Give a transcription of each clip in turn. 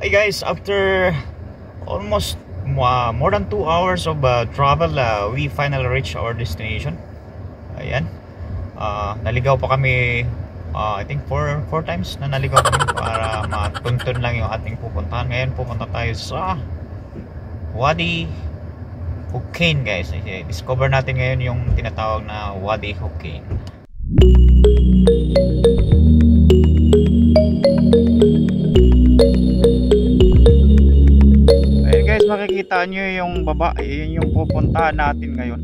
Hey guys, after almost more than 2 hours of travel, we finally reached our destination. Ayan. Naligaw pa kami, I think 4 times na naligaw kami para matuntun lang yung ating pupuntahan. Ngayon pupunta tayo sa Wadi Hukain, guys. Discover natin ngayon yung tinatawag na Wadi Hukain. Makikita nyo yung baba, yun yung pupuntahan natin ngayon.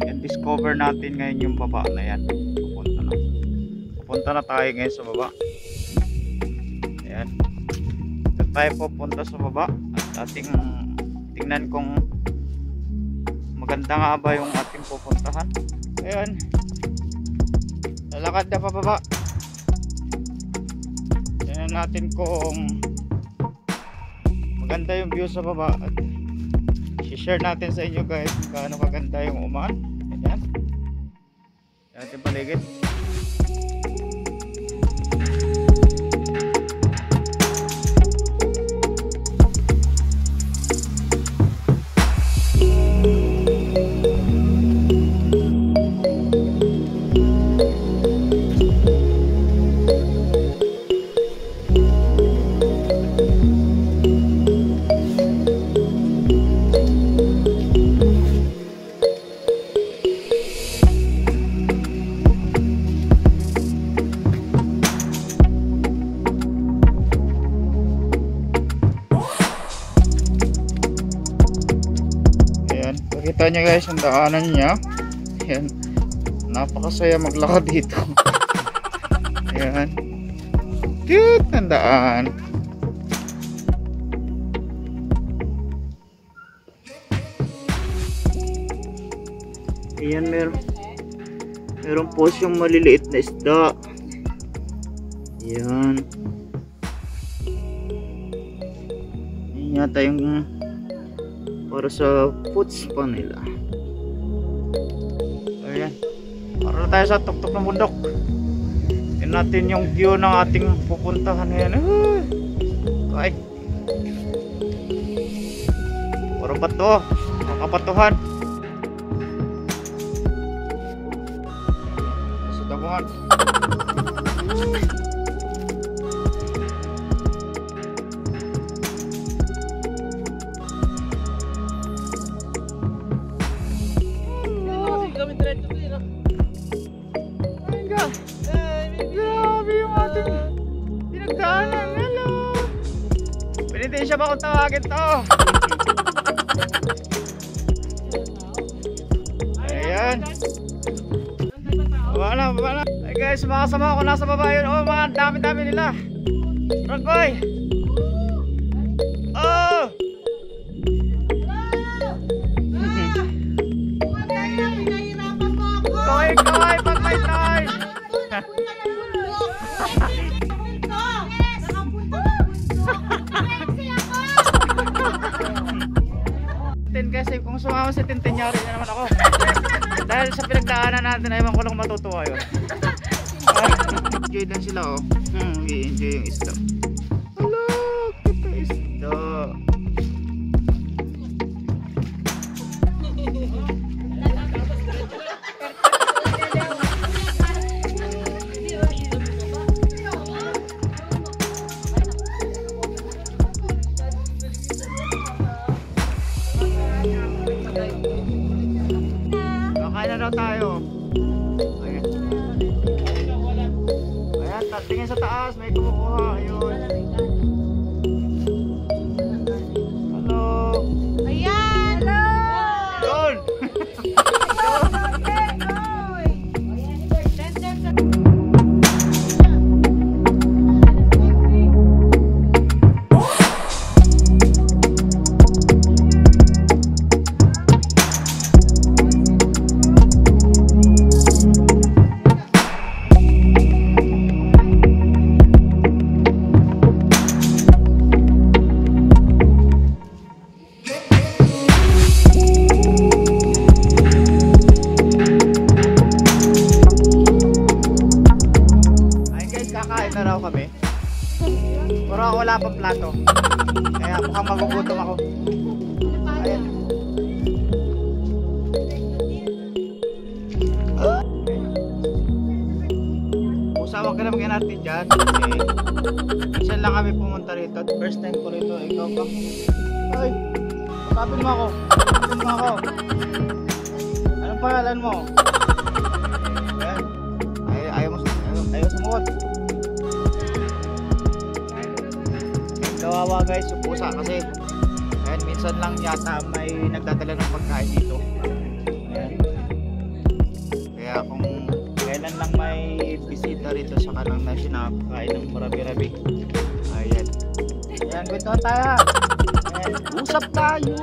Yan, discover natin ngayon yung baba na yan. Pupunta na tayo ngayon sa baba. Ayan, ito tayo pupunta sa baba at ating tingnan kung maganda nga ba yung ating pupuntahan. Ayan, lalakad na pa baba. Tingnan natin kung maganda yung view sa baba at i-share natin sa inyo guys kung gaano kaganda yung umaan. Ayan, ating paligid. Kita nyo guys ang daanan niya. Ayan, napakasaya maglakad dito. Ayan, cute ang daan. Ayan, meron po siyang maliliit na isda. Ayan, ayan yata yung para sa food spa nila. Ayan, para tayo sa tuktok ng bundok. Tingnan natin yung view ng ating pupuntahan ngayon. Kahit puro bato, makapatuhan sa damuhan. Grabe yung ating pinagdaanan. Hello, pwede siya ba kung tawagin to? Ayan, baba na. Hey guys, makasama ako nasa baba yun. Oh, mga dami nila. Rangkoy, oh, kaway patay tayo. Kasi kung sumama si Tintin, nyari na naman ako. Dahil sa pinagdaanan natin, ewan ko lang matutuwa yun. Enjoy lang sila, oh. I-enjoy yung isda. Hello, kita isda. Kakain na daw tayo. Ayan, tingin sa taas, may kumukuha. Ayun. Hello. Ayan. Hello. Yun. plato. Kaya mukhang magugutom ako. Ayan. Usawag ka na mag-NRT dyan. Kasi lang kami pumunta rito. First time ko rito. Ikaw pa. Ay! Kapin mo ako. Kapin mo ako. Anong pangalan mo? Ayan. Ayaw sumuot. Kawawa guys yung pusa kasi ayan, minsan lang yata may nagdadala ng pagkain dito. Ayan. Kaya kung kailan lang may bisita rito sa kanang na sinakain ng marami-rami. Ayan. Ayan, kwentuhan tayo. Ayan, usap tayo.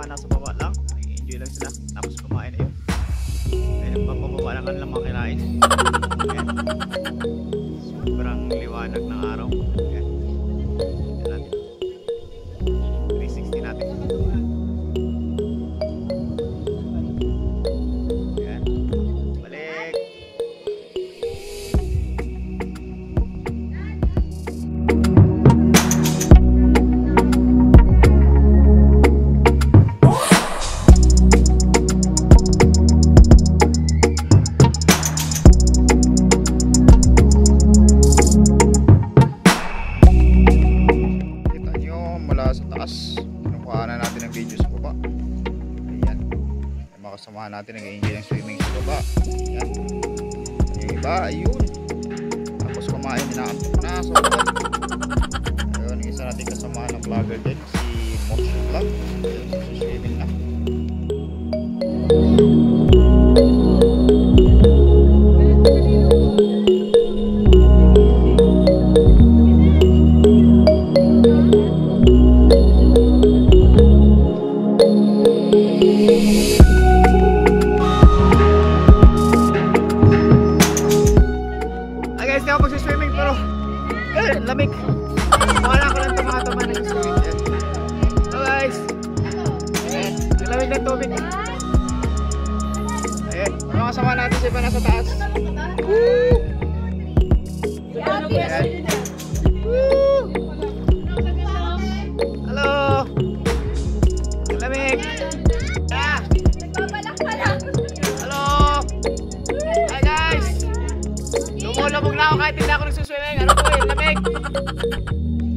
Nasa baba lang, enjoy lang sila, tapos kumain na yun. Ayun, papababa lang lang makinain. Ayan. Sobrang liwanag ng araw. Ayan. Ayan natin. 360 natin. Ayan. Balik. Kasamahan natin nag-enjoy ng swimming sa baba. Ayan. Yung iba, ayun. Tapos kumain, inaantok na sa baba. Ayun, isa natin kasamahan ng vlogger din, si Motion Vlog. Ayun, sa swimming na. Lamig. Wala ko lang itong mga tama na swimming. So guys, ayan, lamig ng tubig. Ayan, mga kasama natin sa iba nasa taas. Woo! Ayan. Woo! Hello! Lamig! Ah! Hello! Hi guys! Lumulubog na ako kahit hindi ako nagsuswimming. Ano po yun? Lamig!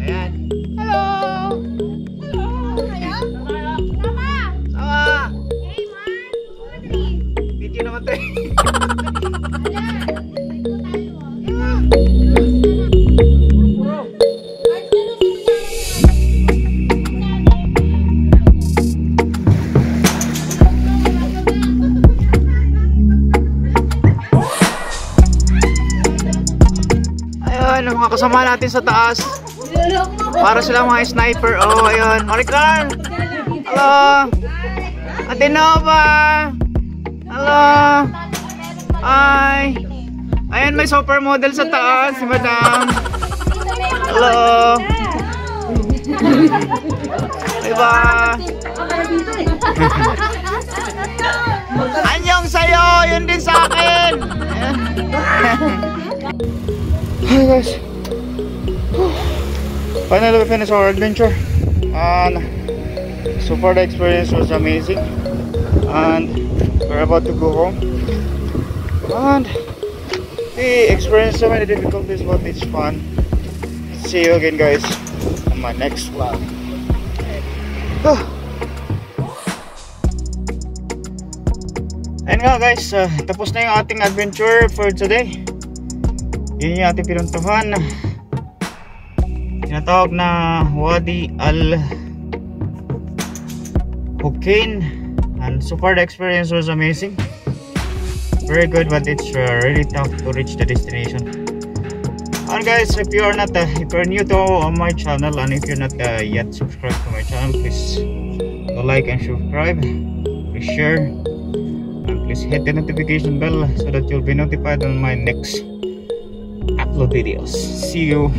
Ayan. Hello! Hello! Sama! Sama! Video naman tayo. Ayun, mga kasama natin sa taas. Para sila mga sniper. Oh, ayun. Maricar! Hello! Ate Nova! Hello! Hi! Ayan, may supermodel sa taas, si Madam. Hello! Diba? Anyong sa'yo! Yun din sa akin! Hi guys! Finally we finished our adventure, and so far the experience was amazing, and we're about to go home, and we experienced so many difficulties, but it's fun. See you again guys on my next vlog. Ayun nga guys, tapos na yung ating adventure for today. Yun yung ating pinuntuhan, tinatawag na Wadi Al Hukain, and so far the experience was amazing, very good, but it's really tough to reach the destination. And guys, if you're new to my channel, and if you're not yet subscribed to my channel, please like and subscribe, please share, and please hit the notification bell so that you'll be notified on my next upload videos. See you.